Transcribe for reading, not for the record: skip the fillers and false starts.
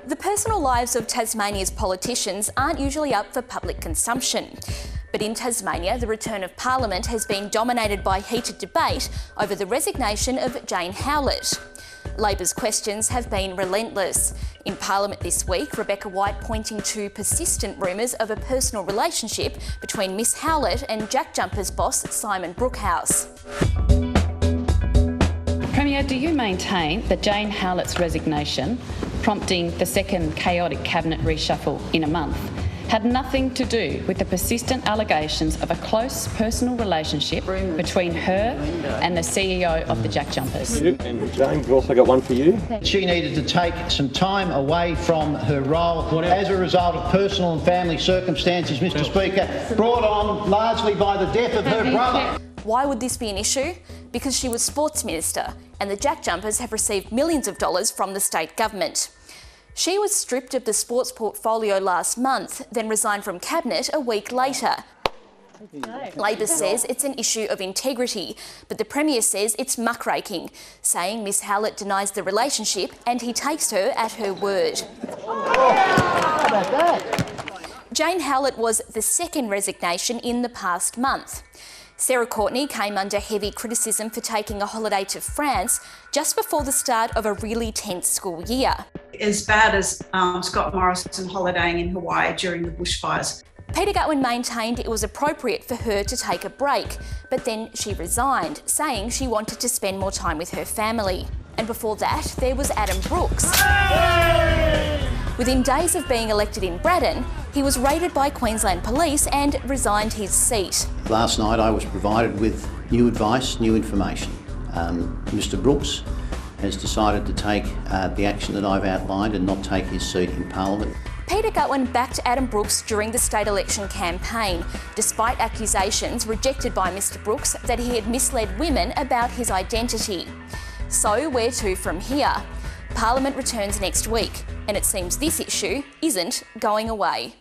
The personal lives of Tasmania's politicians aren't usually up for public consumption. But in Tasmania, the return of Parliament has been dominated by heated debate over the resignation of Jane Howlett. Labor's questions have been relentless. In Parliament this week, Rebecca White pointing to persistent rumours of a personal relationship between Miss Howlett and Jack Jumpers boss Simon Brookhouse. Premier, do you maintain that Jane Howlett's resignation, prompting the second chaotic cabinet reshuffle in a month, had nothing to do with the persistent allegations of a close personal relationship between her and the CEO of the Jack Jumpers? And Jane, we've also got one for you. She needed to take some time away from her role as a result of personal and family circumstances, Mr Speaker, brought on largely by the death of her brother. Why would this be an issue? Because she was Sports Minister and the Jack Jumpers have received millions of dollars from the state government. She was stripped of the sports portfolio last month, then resigned from Cabinet a week later. Labor says it's an issue of integrity, but the Premier says it's muckraking, saying Miss Howlett denies the relationship and he takes her at her word. Jane Howlett was the second resignation in the past month. Sarah Courtney came under heavy criticism for taking a holiday to France just before the start of a really tense school year. As bad as Scott Morrison holidaying in Hawaii during the bushfires. Peter Gutwein maintained it was appropriate for her to take a break, but then she resigned, saying she wanted to spend more time with her family. And before that, there was Adam Brooks. Within days of being elected in Braddon, he was raided by Queensland Police and resigned his seat. Last night I was provided with new advice, new information. Mr Brooks has decided to take the action that I've outlined and not take his seat in Parliament. Peter Gutwein backed Adam Brooks during the state election campaign, despite accusations rejected by Mr Brooks that he had misled women about his identity. So where to from here? Parliament returns next week, and it seems this issue isn't going away.